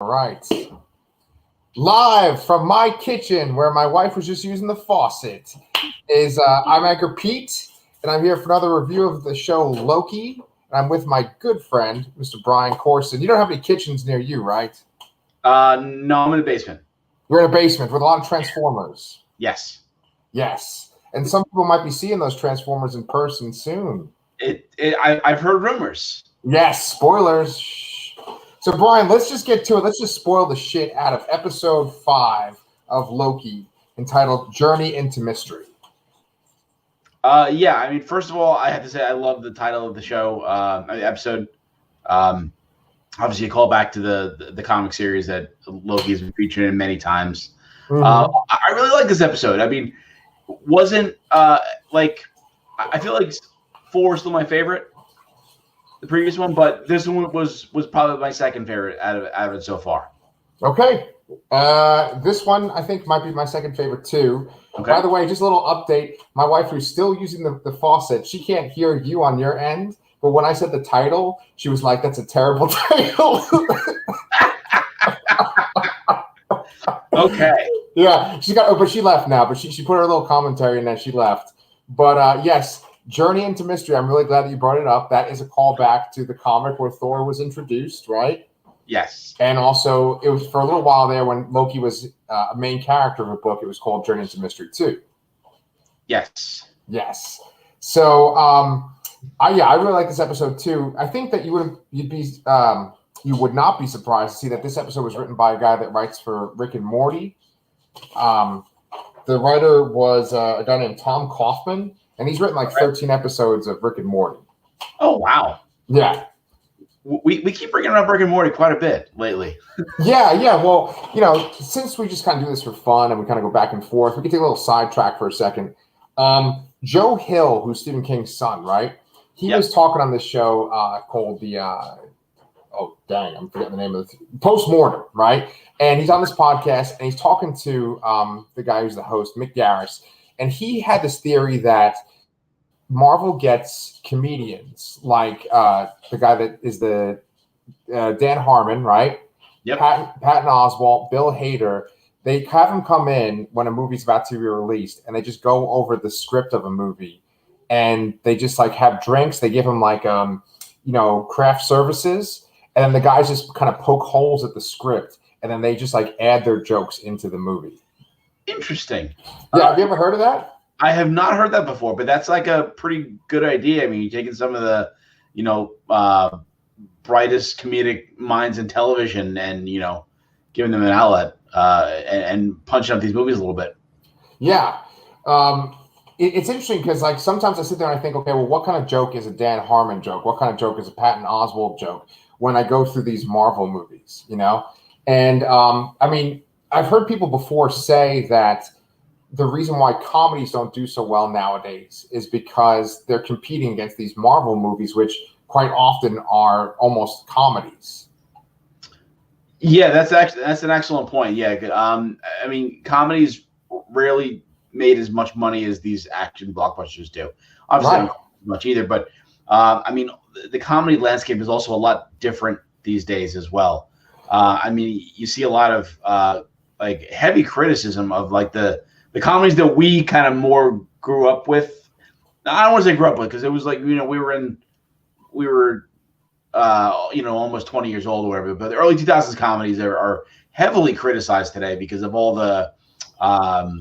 All right. Live from my kitchen, where my wife was just using the faucet, I'm Anchorpete, and I'm here for another review of the show Loki. And I'm with my good friend, Mr. Brian Corson. You don't have any kitchens near you, right? No, I'm in the basement. You're in a basement with a lot of Transformers. Yes. Yes. And some people might be seeing those Transformers in person soon. I've heard rumors. Yes, spoilers. Shh. So, Brian, let's just get to it. Let's just spoil the shit out of episode 5 of Loki, entitled Journey into Mystery. Yeah, I mean, first of all, I have to say I love the title of the show, episode. Obviously, a call back to the comic series that Loki has been featured in many times. Mm-hmm. I really like this episode. I mean, wasn't I feel like 4 is still my favorite, the previous one, but this one was probably my second favorite out of it so far. Okay. This one I think might be my second favorite too. Okay. By the way, just a little update. My wife, who's still using the faucet, she can't hear you on your end, but when I said the title, she was like, "That's a terrible title." Okay. Yeah, but she left now. But she put her little commentary in there. She left. But yes, Journey into Mystery. I'm really glad that you brought it up. That is a callback to the comic where Thor was introduced, right? Yes. And also, it was for a little while there when Loki was a main character of a book. It was called Journey into Mystery 2. Yes. Yes. So, I really like this episode too. I think that you would not be surprised to see that this episode was written by a guy that writes for Rick and Morty. The writer was a guy named Tom Kaufman, and he's written like 13 episodes of Rick and Morty. Oh, wow. Yeah. We keep bringing up Rick and Morty quite a bit lately. Yeah. Well, since we just kind of do this for fun and we kind of go back and forth, we can take a little sidetrack for a second. Joe Hill, who's Stephen King's son, right? He was talking on this show called I'm forgetting the name of it. Postmortem, right? And he's on this podcast and he's talking to the guy who's the host, Mick Garris, and he had this theory that Marvel gets comedians like the guy that is the Dan Harmon, right? Yep. Patton Oswalt, Bill Hader. They have them come in when a movie's about to be released, and they just go over the script of a movie, and they just like have drinks. They give them like craft services, and then the guys just kind of poke holes at the script, and then they just like add their jokes into the movie. Interesting. Yeah, have you ever heard of that? I have not heard that before, but that's like a pretty good idea. I mean, you're taking some of the, brightest comedic minds in television and, giving them an outlet and punching up these movies a little bit. Yeah. It's interesting because like sometimes I sit there and I think, okay, well, what kind of joke is a Dan Harmon joke? What kind of joke is a Patton Oswalt joke when I go through these Marvel movies, And I mean, I've heard people before say that the reason why comedies don't do so well nowadays is because they're competing against these Marvel movies, which quite often are almost comedies. Yeah, that's an excellent point. Yeah, I mean, comedies rarely made as much money as these action blockbusters do. Obviously, not much either, but I mean, the comedy landscape is also a lot different these days as well. I mean, you see a lot of like heavy criticism of like the comedies that we kind of more grew up with. I don't want to say grew up with because it was like, we were almost 20 years old or whatever, but the early 2000s comedies are heavily criticized today because of all the, how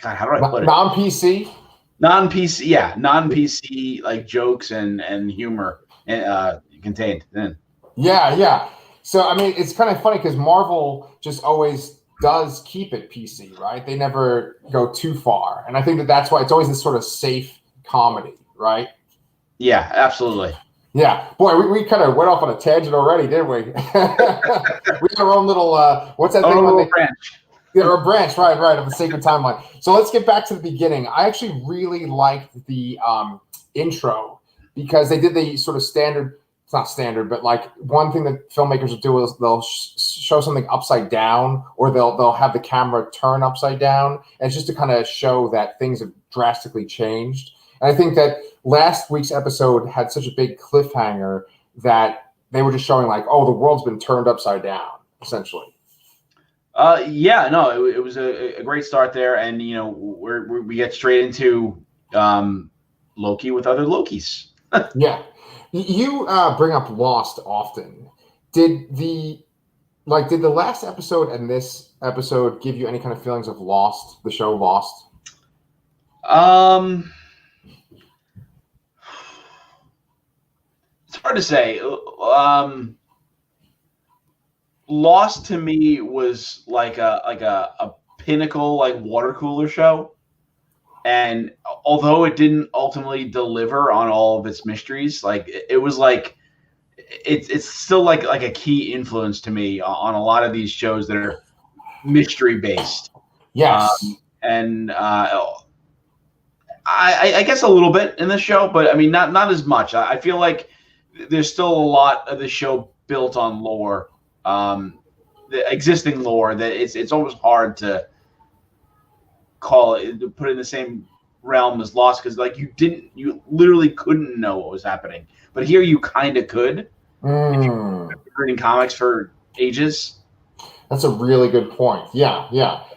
do I put it? Non-PC? Non-PC like jokes and humor contained in. Yeah. So, I mean, it's kind of funny because Marvel just always does keep it PC, right? They never go too far. And I think that's why it's always this sort of safe comedy, right? Yeah, absolutely. Yeah. Boy, we kind of went off on a tangent already, didn't we? We got our own little, what's that thing? Branch. Yeah, a branch, right, of the sacred timeline. So let's get back to the beginning. I actually really liked the intro because they did the sort of standard, it's not standard, but like one thing that filmmakers will do is they'll show something upside down, or they'll have the camera turn upside down, and it's just to kind of show that things have drastically changed. And I think that last week's episode had such a big cliffhanger that they were just showing like, oh, the world's been turned upside down, essentially. Yeah, no, it was a great start there, and we get straight into Loki with other Lokis. Yeah, you bring up Lost often. Did the last episode and this episode give you any kind of feelings of Lost, the show Lost? It's hard to say. Lost to me was like a pinnacle like water cooler show, and although it didn't ultimately deliver on all of its mysteries, like it was like it's still like a key influence to me on a lot of these shows that are mystery based. Yes, and I guess a little bit in the show, but I mean not as much. I feel like there's still a lot of the show built on lore. The existing lore that it's almost hard to call it, to put it in the same realm as Lost, because like you literally couldn't know what was happening, but here you kind of could. If you've been reading comics for ages. That's a really good point. Yeah,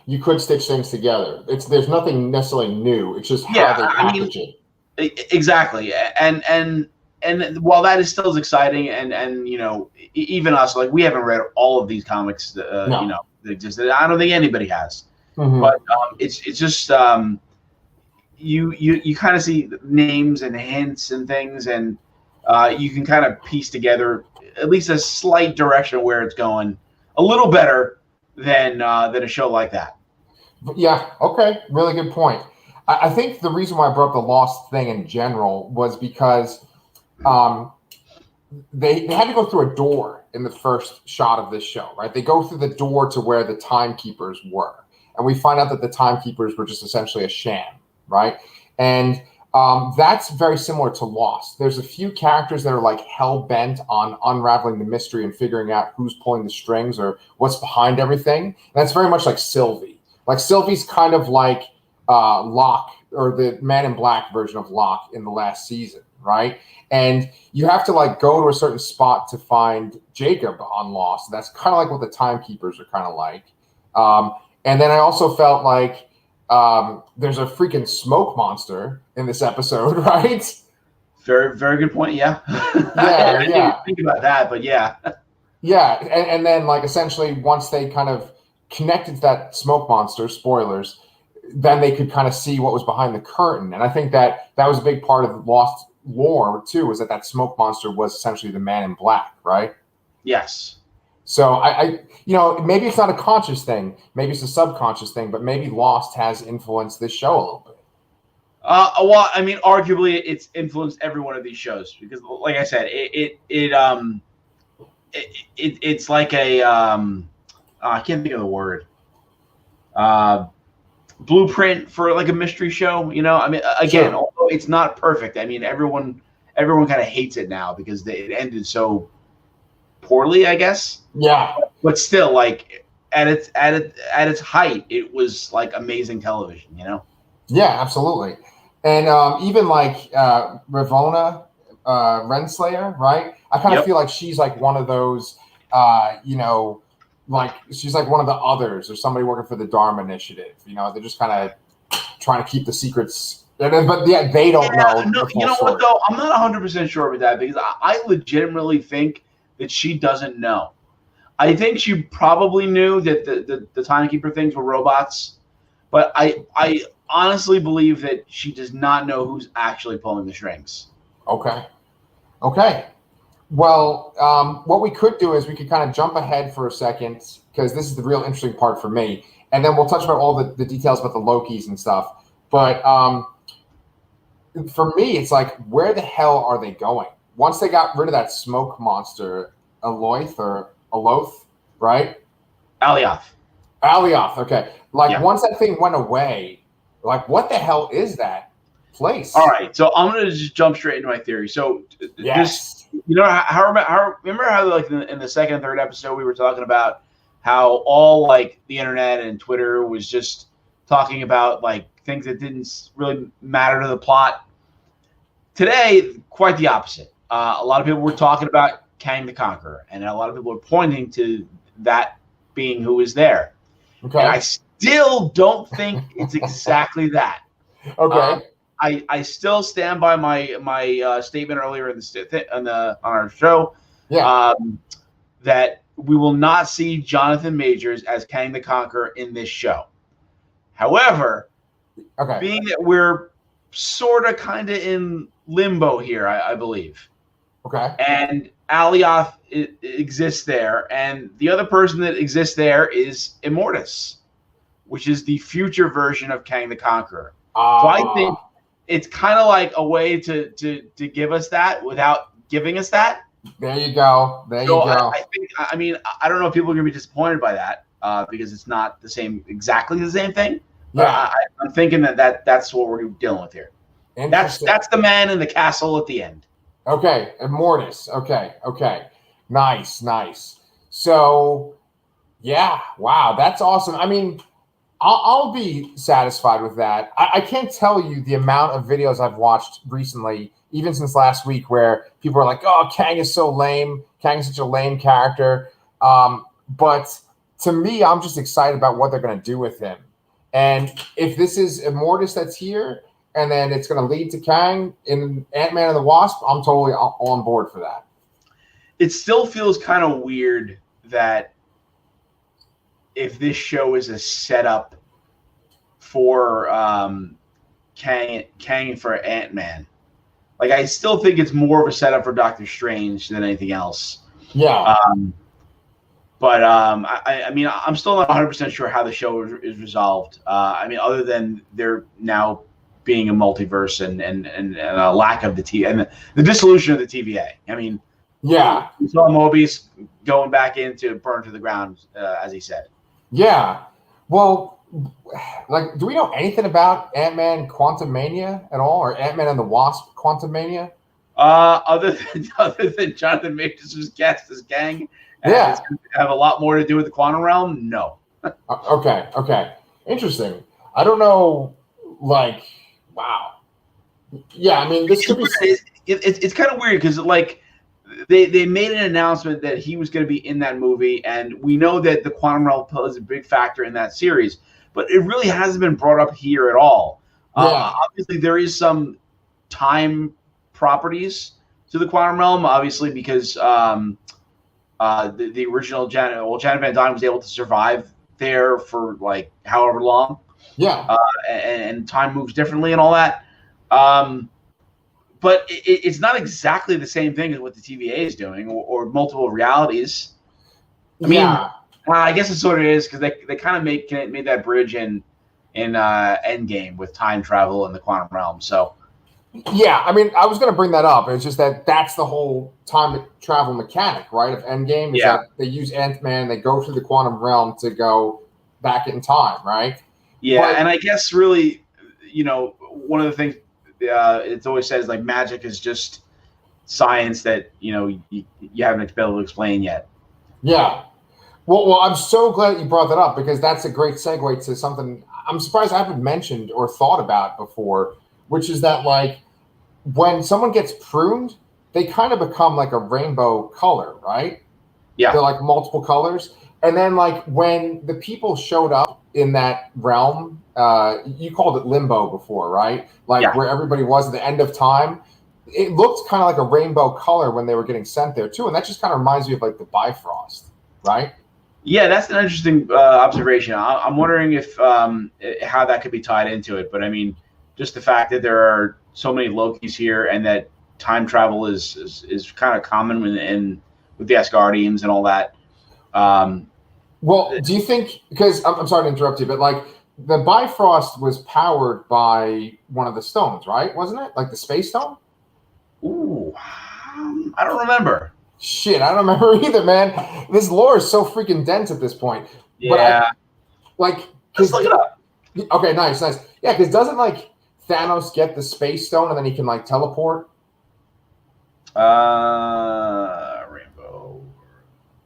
you could stitch things together. There's nothing necessarily new. It's just how they package it. Exactly, and while that is still exciting, and even us, like we haven't read all of these comics, that exist. I don't think anybody has. Mm-hmm. But it's just you kind of see names and hints and things, and you can kind of piece together at least a slight direction of where it's going, a little better than a show like that. Yeah. Okay. Really good point. I think the reason why I brought up the Lost thing in general was because they had to go through a door in the first shot of this show, right? They go through the door to where the timekeepers were, and we find out that the timekeepers were just essentially a sham, right? And that's very similar to Lost. There's a few characters that are like hell-bent on unraveling the mystery and figuring out who's pulling the strings or what's behind everything. And that's very much like Sylvie. Like Sylvie's kind of like Locke, or the Man in Black version of Locke in the last season, right? And you have to like go to a certain spot to find Jacob on Lost. That's kind of like what the timekeepers are kind of like. And then I also felt like there's a freaking smoke monster in this episode, right? Very, very good point. Yeah. I didn't think about that, but yeah. Yeah, and then like essentially once they kind of connected to that smoke monster, spoilers, then they could kind of see what was behind the curtain. And I think that was a big part of Lost lore too, was that smoke monster was essentially the Man in Black, right? Yes. So I maybe it's not a conscious thing, maybe it's a subconscious thing, but maybe Lost has influenced this show a little bit. Well, I mean, arguably it's influenced every one of these shows because, like I said, it's like a I can't think of the word. Blueprint for like a mystery show, I mean, again, although it's not perfect, I mean, everyone kind of hates it now because it ended so poorly, I guess. Yeah, but still, like at its height, it was like amazing television, Yeah, absolutely. And even like Ravona, Renslayer, right? I kind of feel like she's like one of those, like she's like one of the others or somebody working for the Dharma Initiative. They're just kind of trying to keep the secrets. But yeah, they don't know. No, you know what though? I'm not 100% sure with that because I legitimately think that she doesn't know. I think she probably knew that the timekeeper things were robots, but I honestly believe that she does not know who's actually pulling the strings. Okay. Well, what we could do is we could kind of jump ahead for a second because this is the real interesting part for me, and then we'll touch about all the details about the Lokis and stuff. But for me, it's like, where the hell are they going? Once they got rid of that smoke monster, Aloth, right? Alioth, okay. Once that thing went away, like, what the hell is that place? All right, so I'm going to just jump straight into my theory. So, yes. Remember how like in the second and third episode we were talking about how all like the internet and Twitter was just talking about like things that didn't really matter to the plot? Today, quite the opposite. A lot of people were talking about Kang the Conqueror, and a lot of people are pointing to that being who is there. Okay. And I still don't think it's exactly that. Okay. I still stand by my statement earlier on our show. Yeah. That we will not see Jonathan Majors as Kang the Conqueror in this show. However, being that we're sort of kind of in limbo here, I believe. Okay. And Alioth exists there, and the other person that exists there is Immortus, which is the future version of Kang the Conqueror. So I think it's kind of like a way to give us that without giving us that. There you go. There you go. I mean, I don't know if people are going to be disappointed by that because it's not exactly the same thing. Yeah. I'm thinking that's what we're dealing with here. That's the man in the castle at the end. Okay, Mortis. Okay. Nice. So, yeah, wow, that's awesome. I mean, I'll be satisfied with that. I can't tell you the amount of videos I've watched recently, even since last week, where people are like, "Oh, Kang is so lame. Kang is such a lame character." But to me, I'm just excited about what they're going to do with him. And if this is Immortus that's here, and then it's going to lead to Kang in Ant-Man and the Wasp, I'm totally on board for that. It still feels kind of weird that if this show is a setup for Kang for Ant-Man, like I still think it's more of a setup for Doctor Strange than anything else. Yeah. But I mean, I'm still not 100% sure how the show is resolved. I mean, other than there now being a multiverse and a lack of the dissolution of the TVA. I mean, yeah, we saw Mobius going back in to burn to the ground, as he said. Yeah. Well, like, do we know anything about Ant-Man Quantumania at all, or Ant-Man and the Wasp Quantumania? Other than Jonathan Majors was cast as Kang, and it's going to have a lot more to do with the quantum realm. No. Okay. Interesting. I don't know. Like, wow. Yeah, I mean, this could be. It's kind of weird because like they made an announcement that he was going to be in that movie, and we know that the quantum realm plays a big factor in that series, but it really hasn't been brought up here at all. Obviously, there is some time properties to the quantum realm, obviously, because the original Janet Van Dyne was able to survive there for like however long. Yeah. And time moves differently and all that. But it's not exactly the same thing as what the TVA is doing or multiple realities. I mean, I guess it sort of is because they kind of made that bridge in Endgame with time travel and the quantum realm. So. Yeah, I mean, I was going to bring that up. It's just that's the whole time travel mechanic, right, of Endgame. Is that they use Ant-Man, they go through the quantum realm to go back in time, right? Yeah, and I guess really, one of the things it's always says like magic is just science that you haven't been able to explain yet. Yeah. Well, I'm so glad that you brought that up because that's a great segue to something I'm surprised I haven't mentioned or thought about before, which is that like when someone gets pruned, they kind of become like a rainbow color, right? Yeah. They're like multiple colors. And then like when the people showed up in that realm, you called it limbo before, right? Like where everybody was at the end of time. It looked kind of like a rainbow color when they were getting sent there too. And that just kind of reminds me of like the Bifrost, right? Yeah, that's an interesting observation. I'm wondering if how that could be tied into it. But I mean, just the fact that there are so many Lokis here and that time travel is kind of common with the Asgardians and all that. Well, do you think, because I'm sorry to interrupt you, but like the Bifrost was powered by one of the stones, right? Wasn't it? Like the space stone? Ooh, I don't remember. Shit, I don't remember either, man. This lore is so freaking dense at this point. Yeah. But let's look it up. Okay, nice. Yeah, because doesn't like Thanos get the space stone and then he can like teleport? Rainbow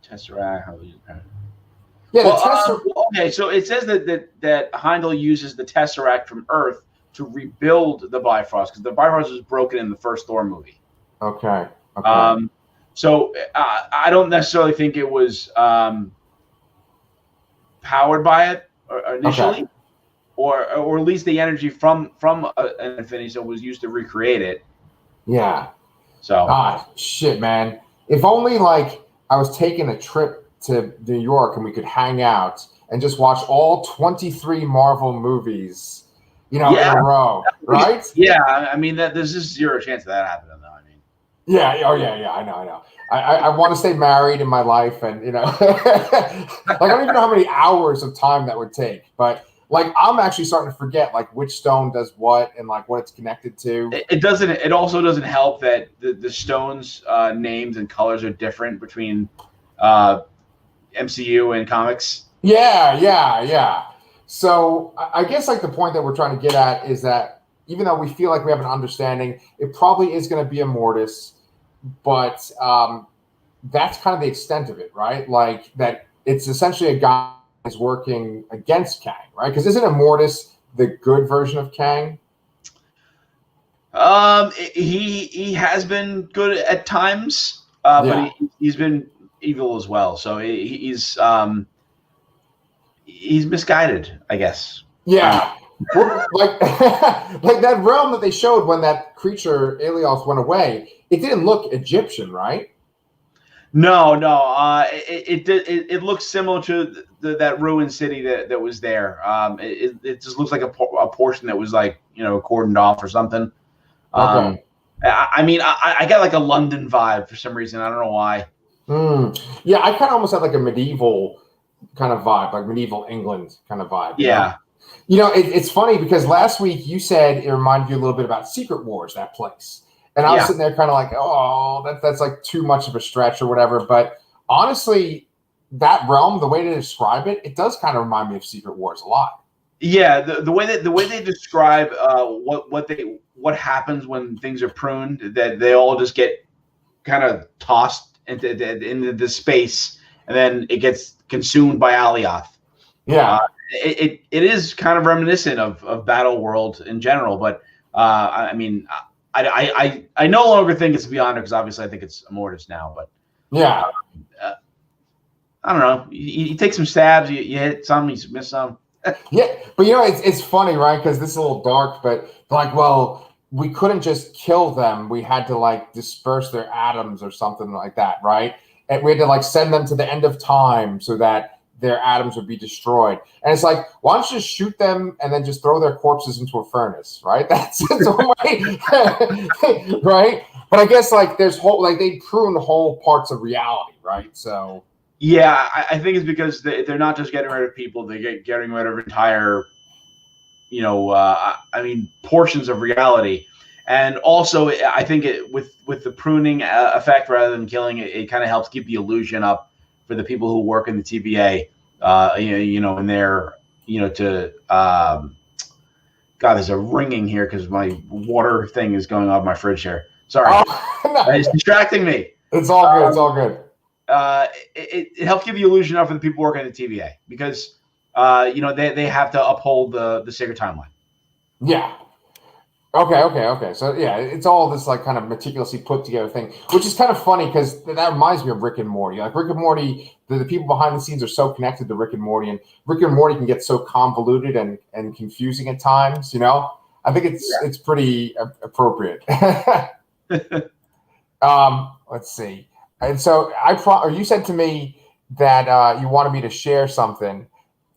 Tesseract. Yeah, okay, so it says that Heimdall uses the Tesseract from Earth to rebuild the Bifrost because the Bifrost was broken in the first Thor movie. Okay. So I don't necessarily think it was powered by it initially, Okay. or at least the energy from an Infinity Stone was used to recreate it. Yeah. So Shit, man. If only like I was taking a trip to New York and we could hang out and just watch all 23 Marvel movies, in a row, right? Yeah, I mean that there's just zero chance of that happening, though. I mean, yeah, oh yeah, I know. I want to stay married in my life, and like I don't even know how many hours of time that would take, but like I'm actually starting to forget like which stone does what and like what it's connected to. It doesn't. It also doesn't help that the stones' names and colors are different between MCU and comics. Yeah. So I guess like the point that we're trying to get at is that even though we feel like we have an understanding, it probably is going to be a Mortis, but that's kind of the extent of it, right? Like that it's essentially a guy who's working against Kang, right? Because isn't a Mortis the good version of Kang? He has been good at times, but he's been evil as well. So he's misguided, I guess. Yeah. Well, like like that realm that they showed when that creature Elios went away, it didn't look Egyptian, right? No. It looks similar to that ruined city that was there. It just looks like a portion that was like cordoned off or something. Okay. I mean, I got like a London vibe for some reason. I don't know why. Yeah, I kind of almost had like a medieval kind of vibe, like medieval England kind of vibe. Yeah. It's funny because last week you said it reminded you a little bit about Secret Wars, that place. And I was sitting there kind of like, oh, that's like too much of a stretch or whatever. But honestly, that realm, the way to describe it, it does kind of remind me of Secret Wars a lot. Yeah, the way they describe what happens when things are pruned, that they all just get kind of tossed into the space, and then it gets consumed by Alioth. Yeah, it is kind of reminiscent of Battle World in general, but I mean, I no longer think it's Beyonder because obviously I think it's Mortis now, but yeah. I don't know. You take some stabs, you hit some, you miss some. Yeah, but it's funny, right? Because this is a little dark, but like, well, we couldn't just kill them. We had to like disperse their atoms or something like that, right? And we had to like send them to the end of time so that their atoms would be destroyed. And it's like, why don't you just shoot them and then just throw their corpses into a furnace, right? That's one way, right? But I guess like there's they prune whole parts of reality, right? So. Yeah, I think it's because they're not just getting rid of people; they're getting rid of entire, portions of reality. And also, I think with the pruning effect rather than killing it kind of helps keep the illusion up for the people who work in the TVA. And they're to God, there's a ringing here because my water thing is going off my fridge here. Sorry, it's distracting me. It's all good. It's all good. It helps give the illusion up for the people working at the TVA because they have to uphold the sacred timeline. Yeah. Okay. So yeah, it's all this like kind of meticulously put together thing, which is kind of funny because that reminds me of Rick and Morty. Like Rick and Morty, the people behind the scenes are so connected to Rick and Morty, and Rick and Morty can get so convoluted and confusing at times. I think it's pretty appropriate. Let's see. And so you said to me that you wanted me to share something.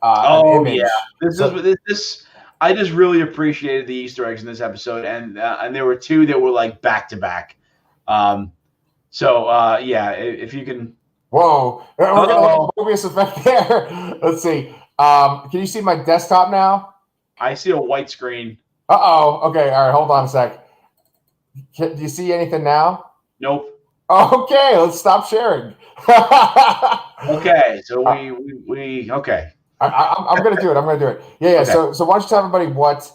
An image. Yeah. This. I just really appreciated the Easter eggs in this episode, and there were two that were like back to back. If you can. Whoa! We're gonna obvious effect there. Let's see. Can you see my desktop now? I see a white screen. Okay. All right. Hold on a sec. Do you see anything now? Nope. Okay, let's stop sharing. Okay, so we okay. I'm gonna do it. Yeah. Okay. So why don't you tell everybody what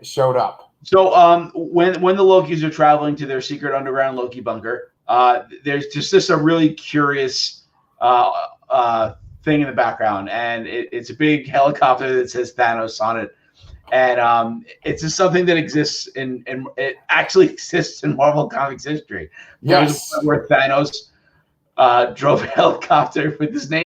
showed up? So when the Lokis are traveling to their secret underground Loki bunker, there's just this a really curious thing in the background, and it's a big helicopter that says Thanos on it, And it's just something that exists in it actually exists in Marvel Comics history. There's a point where Thanos drove a helicopter with his name.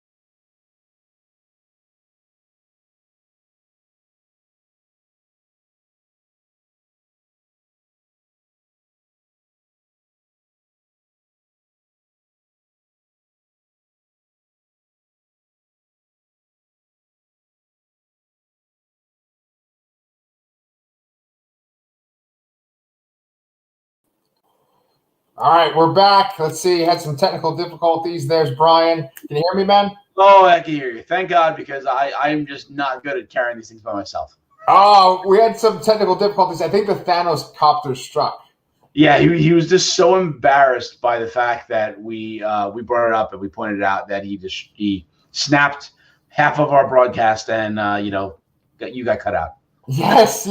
All right, we're back. Let's see. Had some technical difficulties. There's Brian. Can you hear me, man? Oh, I can hear you. Thank God, because I'm just not good at carrying these things by myself. Oh, we had some technical difficulties. I think the Thanos copter struck. Yeah, he was just so embarrassed by the fact that we brought it up and we pointed out that he snapped half of our broadcast and you got cut out. Yes.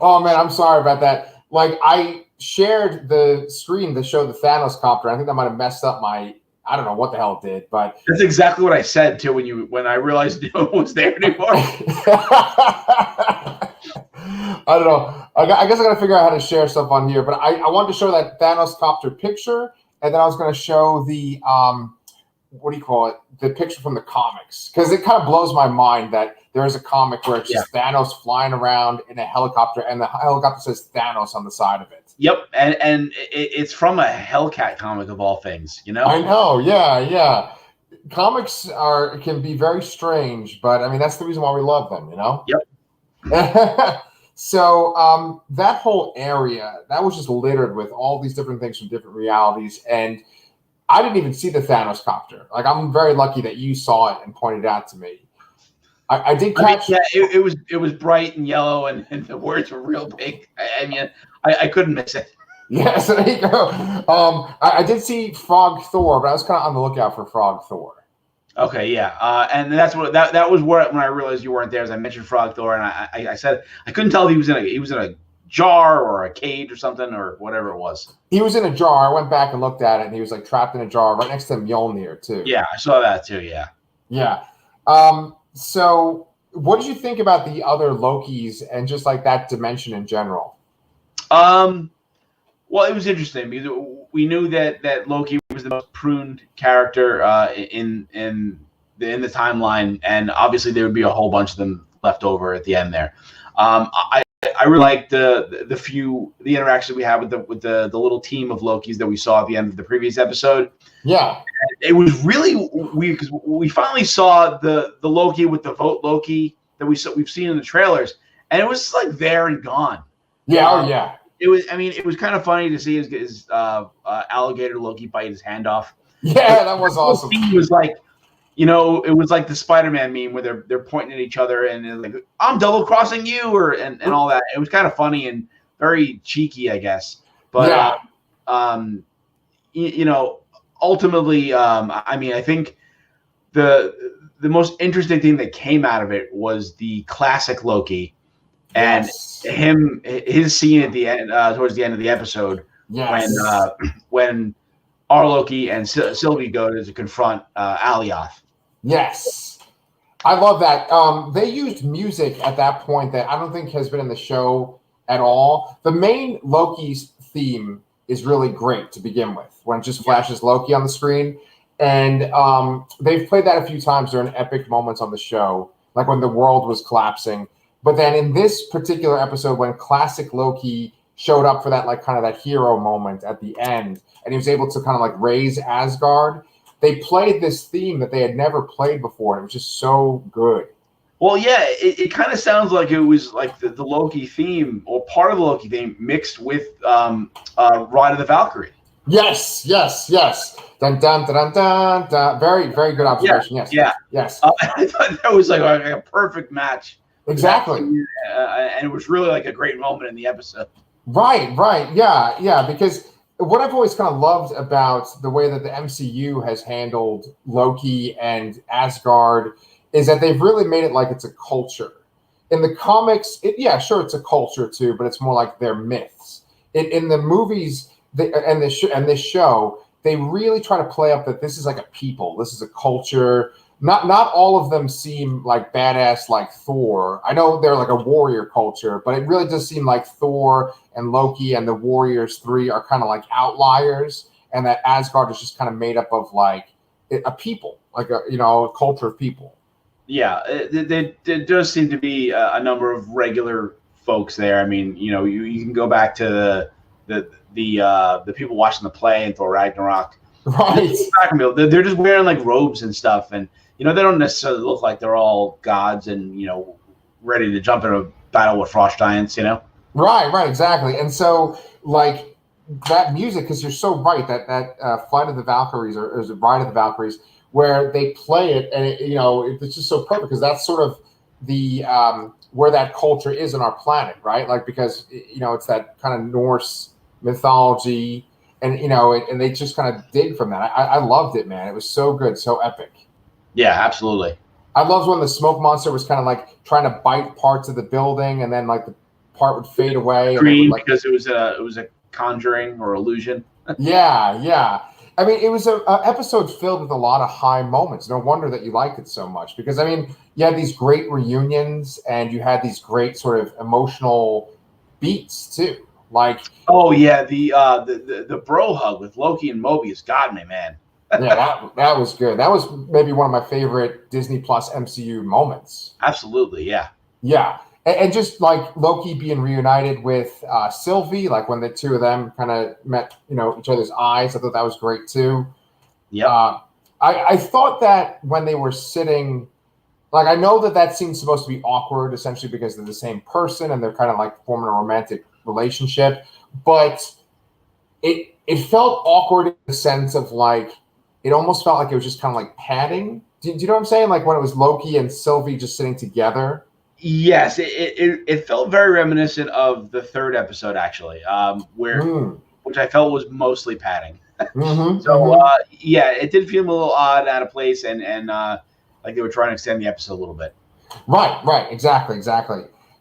Oh man, I'm sorry about that. Like I shared the screen to show the Thanos copter. I think that might have messed up my. I don't know what the hell it did, but that's exactly what I said too when I realized no one was there anymore. I don't know. I guess I got to figure out how to share stuff on here. But I wanted to show that Thanos copter picture, and then I was going to show the what do you call it? The picture from the comics, because it kind of blows my mind that there is a comic where it's just Thanos flying around in a helicopter, and the helicopter says Thanos on the side of it. Yep, and it's from a Hellcat comic of all things, you know. I know, yeah. Comics can be very strange, but I mean that's the reason why we love them, you know. Yep. So that whole area that was just littered with all these different things from different realities, and I didn't even see the Thanos copter. Like I'm very lucky that you saw it and pointed it out to me. I did catch. It was bright and yellow, and the words were real big. I mean, I couldn't miss it. Yeah, so there you go. I did see Frog Thor, but I was kind of on the lookout for Frog Thor. Okay, yeah, and that's what that was where when I realized you weren't there. As I mentioned Frog Thor, and I said I couldn't tell if he was in a jar or a cage or something or whatever it was. He was in a jar. I went back and looked at it, and he was like trapped in a jar right next to Mjolnir too. Yeah, I saw that too. Yeah. So what did you think about the other Lokis and just like that dimension in general? Well, it was interesting because we knew that Loki was the most pruned character in the timeline, and obviously there would be a whole bunch of them left over at the end there. I really liked the interaction we had with the little team of Lokis that we saw at the end of the previous episode. Yeah, it was really weird because we finally saw the Loki with the vote Loki that we've seen in the trailers, and it was like there and gone. Yeah, yeah. It was kind of funny to see his alligator Loki bite his hand off. Yeah, that was awesome. It was like, it was like the Spider-Man meme where they're pointing at each other and they're like, I'm double crossing you and all that. It was kind of funny and very cheeky, I guess. But ultimately, I think the most interesting thing that came out of it was the classic Loki. And his scene at the end, towards the end of the episode, when our Loki and Sylvie go to confront Alioth. Yes, I love that. They used music at that point that I don't think has been in the show at all. The main Loki's theme is really great to begin with when it just flashes Loki on the screen, and they've played that a few times during epic moments on the show, like when the world was collapsing. But then in this particular episode, when classic Loki showed up for that like kind of that hero moment at the end, and he was able to kind of like raise Asgard, they played this theme that they had never played before, and it was just so good. Well, yeah, it kind of sounds like it was like the Loki theme or part of the Loki theme mixed with Ride of the Valkyrie. Yes. Dun, dun, dun, dun, dun. Very, very good observation. Yes. I thought that was like a perfect match. Exactly. And it was really like a great moment in the episode. Right. Yeah. Because what I've always kind of loved about the way that the MCU has handled Loki and Asgard is that they've really made it like it's a culture. In the comics, it's a culture too, but it's more like they're myths. In the movies and this show, they really try to play up that this is like a people. This is a culture. not all of them seem like badass like Thor. I know they're like a warrior culture, but it really does seem like Thor and Loki and the Warriors 3 are kind of like outliers, and that Asgard is just kind of made up of like a people, like a culture of people. Yeah, there does seem to be a number of regular folks there. I mean, you can go back to the people watching the play in Thor Ragnarok. Right. They're just wearing like robes and stuff, and they don't necessarily look like they're all gods and ready to jump in a battle with frost giants. Right, exactly. And so like that music, because you're so right that Flight of the Valkyries or Ride of the Valkyries, where they play it, and it's just so perfect because that's sort of the where that culture is on our planet, right? Like because it's that kind of Norse mythology, and and they just kind of dig from that. I loved it, man. It was so good, so epic. Yeah, absolutely. I loved when the smoke monster was kind of like trying to bite parts of the building, and then like the part would fade away. Green, and because it was a conjuring or illusion. Yeah. I mean, it was an episode filled with a lot of high moments. No wonder that you liked it so much, because I mean, you had these great reunions and you had these great sort of emotional beats too. Like, oh yeah, the bro hug with Loki and Mobius got me, man. Yeah, that was good. That was maybe one of my favorite Disney Plus MCU moments. Absolutely, yeah. Yeah, and just like Loki being reunited with Sylvie, like when the two of them kind of met, each other's eyes. I thought that was great too. Yeah. I thought that when they were sitting, like I know that scene's supposed to be awkward, essentially because they're the same person and they're kind of like forming a romantic relationship, but it felt awkward in the sense of like, it almost felt like it was just kind of like padding. Do you know what I'm saying? Like when it was Loki and Sylvie just sitting together. Yes, it felt very reminiscent of the third episode, actually, which I felt was mostly padding. Yeah, it did feel a little odd, out of place, and like they were trying to extend the episode a little bit. Right, exactly.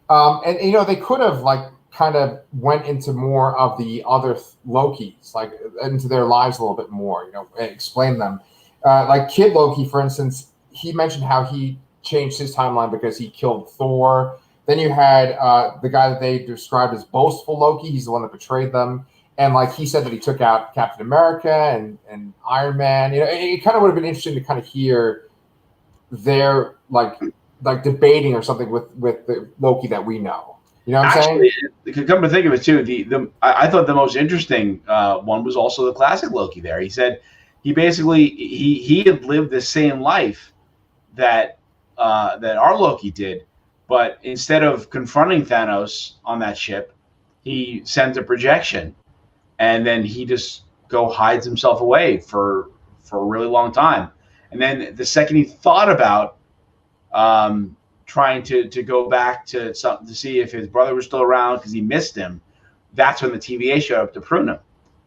And they could have like kind of went into more of the other Lokis, like into their lives a little bit more, and explain them. Like Kid Loki, for instance, he mentioned how he changed his timeline because he killed Thor. Then you had the guy that they described as boastful Loki. He's the one that betrayed them. And like he said that he took out Captain America and Iron Man. It kind of would have been interesting to kind of hear their like debating or something with the Loki that we know. You know what I'm saying? Come to think of it too, I thought the most interesting one was also the classic Loki there. He said he basically he had lived the same life that our Loki did, but instead of confronting Thanos on that ship, he sent a projection, and then he just hides himself away for a really long time. And then the second he thought about trying to go back to something to see if his brother was still around because he missed him, that's when the TVA showed up to prune him.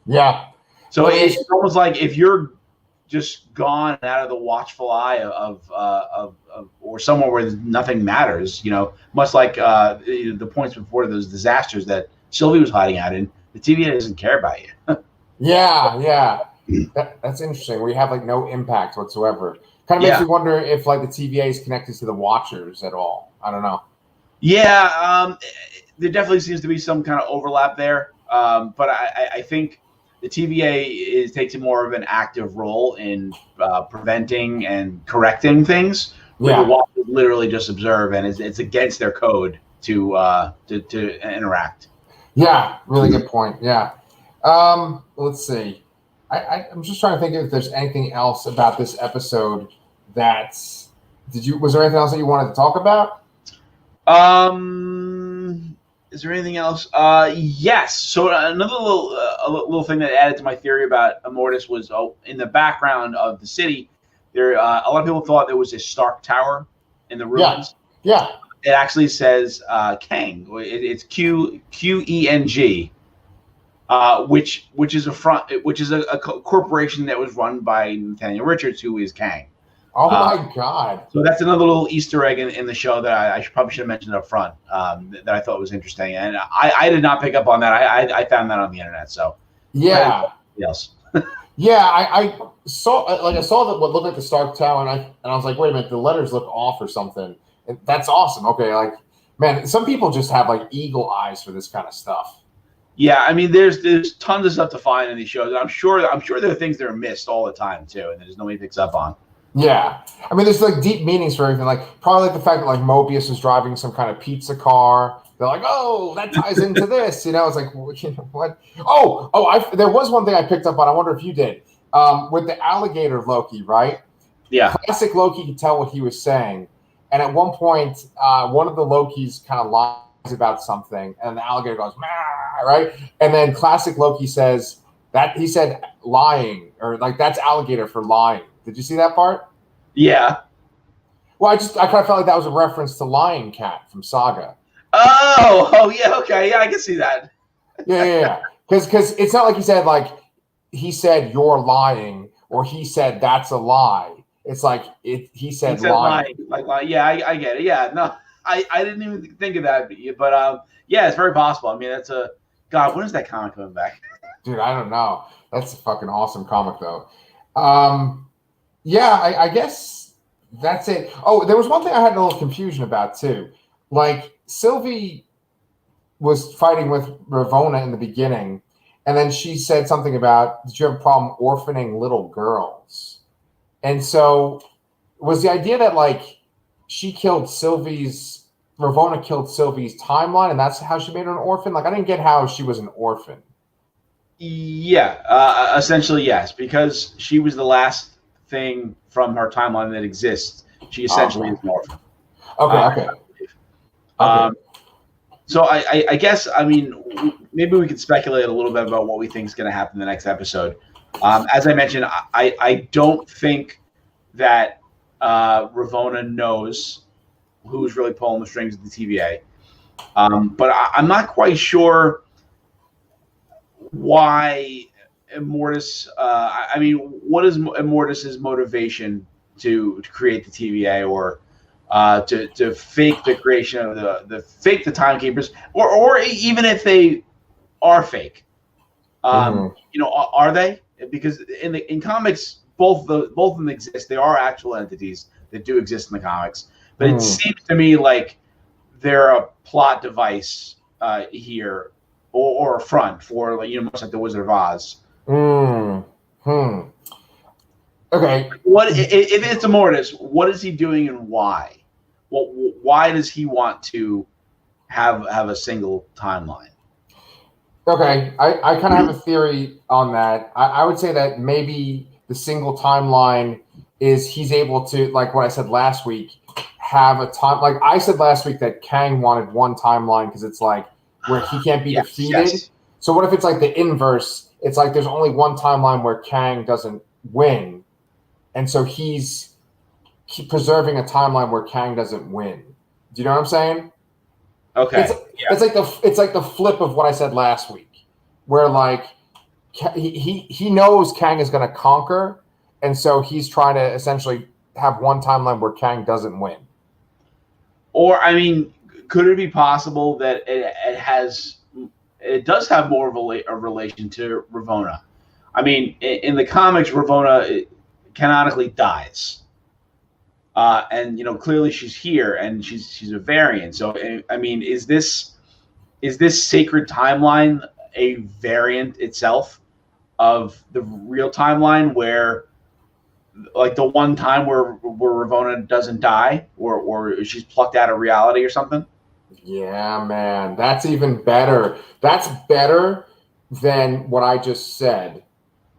Yeah. So it's almost like if you're just gone out of the watchful eye of or somewhere where nothing matters, much like the points before those disasters that Sylvie was hiding out in, the TVA doesn't care about you. Yeah. That's interesting. Where you have like no impact whatsoever. Kind of makes me wonder if like the TVA is connected to the Watchers at all. I don't know. Yeah, there definitely seems to be some kind of overlap there. But I think the TVA takes a more of an active role in preventing and correcting things. Where the Watchers literally just observe, and it's against their code to interact. Yeah, really good point. Yeah. Let's see. I'm just trying to think if there's anything else about this episode was there anything else that you wanted to talk about? Is there anything else? Yes. So another little thing that added to my theory about Mortis was in the background of the city, there a lot of people thought there was a Stark Tower in the ruins. Yeah. It actually says Kang. It's QENG. Which is a corporation that was run by Nathaniel Richards, who is Kang. Oh my God! So that's another little Easter egg in the show that I probably should have mentioned up front. That I thought was interesting, and I did not pick up on that. I found that on the internet. So yeah. Yes. Yeah, I saw I saw that what looked like the Stark Tower, and I was like, wait a minute, the letters look off or something. And that's awesome. Okay, like man, some people just have like eagle eyes for this kind of stuff. Yeah, I mean, there's tons of stuff to find in these shows. And I'm sure there are things that are missed all the time too, and there's nobody picks up on. Yeah, I mean, there's like deep meanings for everything. Like probably like the fact that like Mobius is driving some kind of pizza car. They're like, oh, that ties into this. You know, it's like what? There was one thing I picked up on. I wonder if you did. With the alligator Loki, right? Yeah. Classic Loki could tell what he was saying, and at one point, one of the Lokis kind of lies about something, and the alligator goes, "Mah," right? And then classic Loki says that he said lying, or like that's alligator for lying. Did you see that part? Yeah. Well, I kind of felt like that was a reference to Lion Cat from Saga. Oh, yeah, okay, yeah, I can see that. Yeah. Because it's not like he said you're lying, or he said that's a lie. It's like he said lying. Like, yeah, I get it. Yeah, no, I didn't even think of that, but yeah, it's very possible. I mean, that's God. When is that comic coming back? Dude, I don't know. That's a fucking awesome comic, though. Yeah, I guess that's it. Oh, there was one thing I had a little confusion about too. Like Sylvie was fighting with Ravona in the beginning, and then she said something about, did you have a problem orphaning little girls? And so was the idea that like Ravona killed Sylvie's timeline, and that's how she made her an orphan? Like I didn't get how she was an orphan. Yeah, essentially yes, because she was the last thing from her timeline that exists. She essentially is an orphan. Okay. So I guess, I mean, maybe we could speculate a little bit about what we think is going to happen in the next episode. As I mentioned, I don't think that Ravona knows who's really pulling the strings of the TVA. But I'm not quite sure why Mortis. I mean, what is Mortis's motivation to create the TVA, or to fake the creation of the fake the timekeepers, or even if they are fake, you know, are they? Because in comics, both of them exist. They are actual entities that do exist in the comics, but it seems to me like they're a plot device here, or a front for, like, you know, much like the Wizard of Oz. Okay. What if it's a Mortis? What is he doing, and why? Well, why does he want to have a single timeline? Okay, I kind of have a theory on that. I would say that maybe the single timeline is he's able to, like what I said last week, have a time. Like I said last week that Kang wanted one timeline because it's like where he can't be defeated. Yes. So what if it's like the inverse? It's like there's only one timeline where Kang doesn't win, and so he's preserving a timeline where Kang doesn't win. Do you know what I'm saying? Okay. It's like the flip of what I said last week, where like he knows Kang is going to conquer, and so he's trying to essentially have one timeline where Kang doesn't win. Or, I mean, could it be possible that it does have more of a relation to Ravona? I mean, in the comics, Ravona canonically dies. And, you know, clearly she's here, and she's a variant. So, I mean, is this sacred timeline a variant itself of the real timeline, where, like, the one time where Ravona doesn't die, or she's plucked out of reality or something? Yeah, man, that's even better. That's better than what I just said.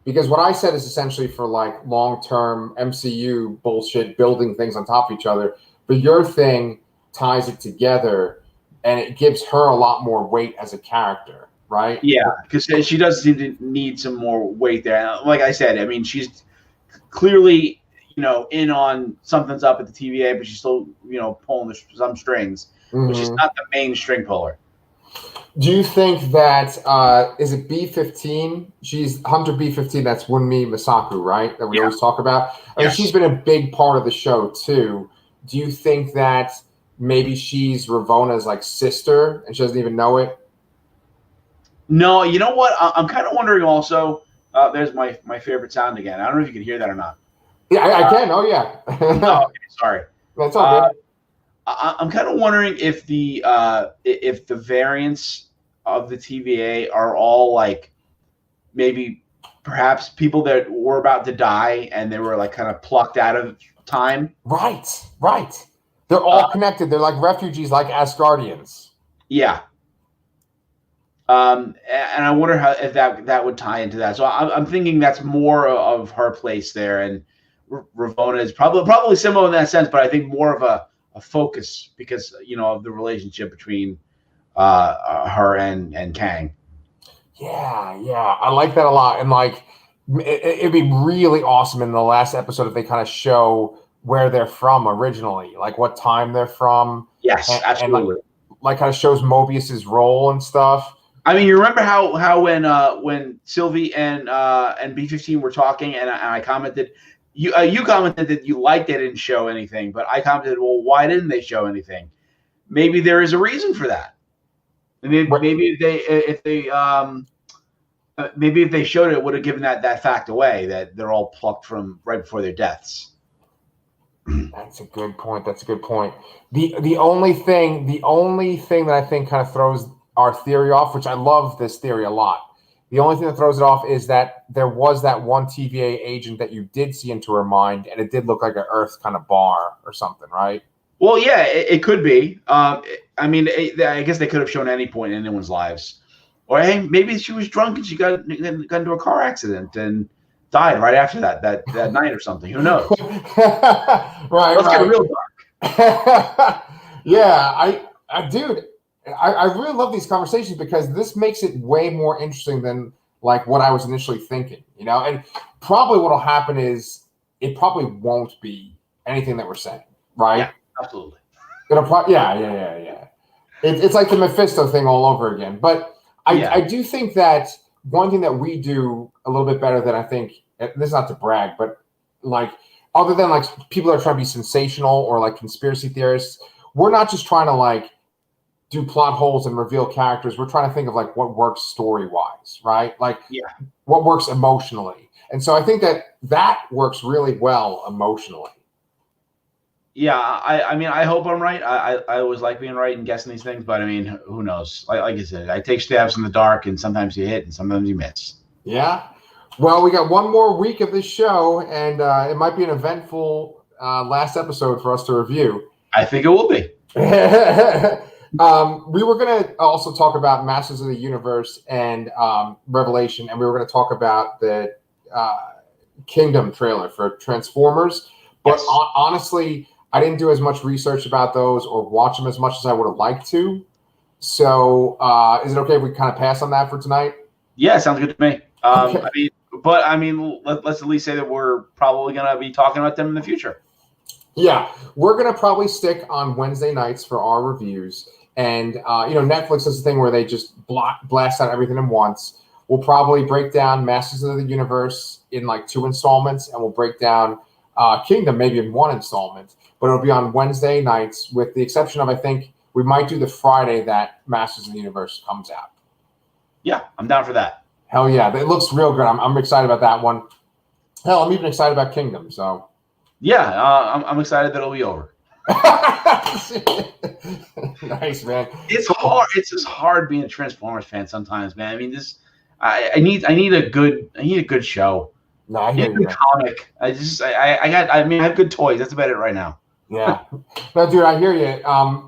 Because what I said is essentially for like long-term MCU bullshit, building things on top of each other. But your thing ties it together, and it gives her a lot more weight as a character, right? Yeah, because she does seem to need some more weight there. Like I said, I mean, she's clearly, you know, in on something's up at the TVA, but she's still, you know, pulling some strings. But she's not the main string puller. Do you think that is it B-15? She's Hunter B-15. That's Wunmi Masaku, right? That we always talk about. I mean, she's been a big part of the show too. Do you think that maybe she's Ravona's like sister and she doesn't even know it? No, you know what? I'm kind of wondering also. there's my favorite sound again. I don't know if you can hear that or not. Yeah, I can. Oh, yeah. Oh, okay, sorry. That's all good. I'm kind of wondering if the variants of the TVA are all like maybe perhaps people that were about to die and they were like kind of plucked out of time. Right. They're all connected. They're like refugees, like Asgardians. Yeah. And I wonder how if that would tie into that. So I'm thinking that's more of her place there, and Ravona is probably similar in that sense, but I think more of a focus because of the relationship between her and Kang. Yeah, I like that a lot, and like it'd be really awesome in the last episode if they kind of show where they're from originally, like what time they're from. Yes, absolutely. And like kind of shows Mobius's role and stuff. I mean, you remember how when Sylvie and B-15 were talking, and I commented, you commented that you liked they didn't show anything, but I commented, well, why didn't they show anything? Maybe there is a reason for that. Maybe if they showed it would have given that fact away that they're all plucked from right before their deaths. That's a good point. The only thing that I think kind of throws our theory off, which I love this theory a lot. The only thing that throws it off is that there was that one TVA agent that you did see into her mind, and it did look like an Earth kind of bar or something, right? Well, yeah, it could be. I mean, I guess they could have shown any point in anyone's lives. Or, hey, maybe she was drunk and she got into a car accident and died right after that night or something. Who knows? Right. Let's get real dark. Yeah, I really love these conversations because this makes it way more interesting than like what I was initially thinking, and probably what'll happen is it probably won't be anything that we're saying, right? Yeah, absolutely. Yeah. It's like the Mephisto thing all over again. But I do think that one thing that we do a little bit better than I think, this is not to brag, but like other than like people that are trying to be sensational or like conspiracy theorists, we're not just trying to like do plot holes and reveal characters. We're trying to think of like what works story-wise, right? Like what works emotionally. And so I think that works really well emotionally. Yeah, I mean, I hope I'm right. I always like being right and guessing these things, but I mean, who knows? Like I said, I take stabs in the dark, and sometimes you hit, and sometimes you miss. Yeah. Well, we got one more week of this show, and it might be an eventful last episode for us to review. I think it will be. We were going to also talk about Masters of the Universe and Revelation, and we were going to talk about the Kingdom trailer for Transformers. But honestly, I didn't do as much research about those or watch them as much as I would have liked to. So is it okay if we kind of pass on that for tonight? Yeah, sounds good to me. Okay. I mean, let's at least say that we're probably going to be talking about them in the future. Yeah, we're going to probably stick on Wednesday nights for our reviews. And, Netflix does a thing where they just blast out everything at once. We'll probably break down Masters of the Universe in like 2 installments, and we'll break down Kingdom maybe in 1 installment. But it'll be on Wednesday nights, with the exception of, I think, we might do the Friday that Masters of the Universe comes out. Yeah, I'm down for that. Hell yeah. It looks real good. I'm excited about that one. Hell, I'm even excited about Kingdom, so... Yeah, I'm excited that it'll be over. Nice, man. It's hard. It's just hard being a Transformers fan sometimes, man. I mean, I need a good show. No, I hear you. A good comic. I have good toys. That's about it right now. Yeah. No, dude, I hear you.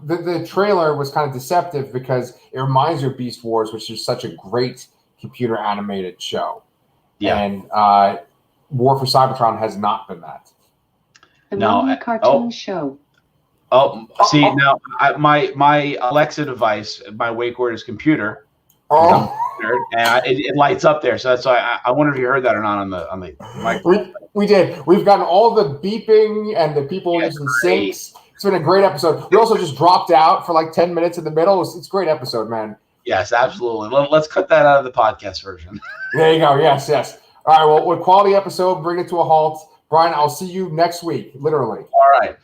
The trailer was kind of deceptive because it reminds you of Beast Wars, which is such a great computer animated show. Yeah. And War for Cybertron has not been that. The cartoon show. Oh, see now, my Alexa device, my wake word is computer. Oh, and it lights up there. So that's why I wonder if you heard that or not on the mic. We did. We've gotten all the beeping and the people using syncs. It's been a great episode. We also just dropped out for like 10 minutes in the middle. It's a great episode, man. Yes, absolutely. Let's cut that out of the podcast version. There you go. Yes. All right. Well, with quality episode, bring it to a halt. Brian, I'll see you next week, literally. All right.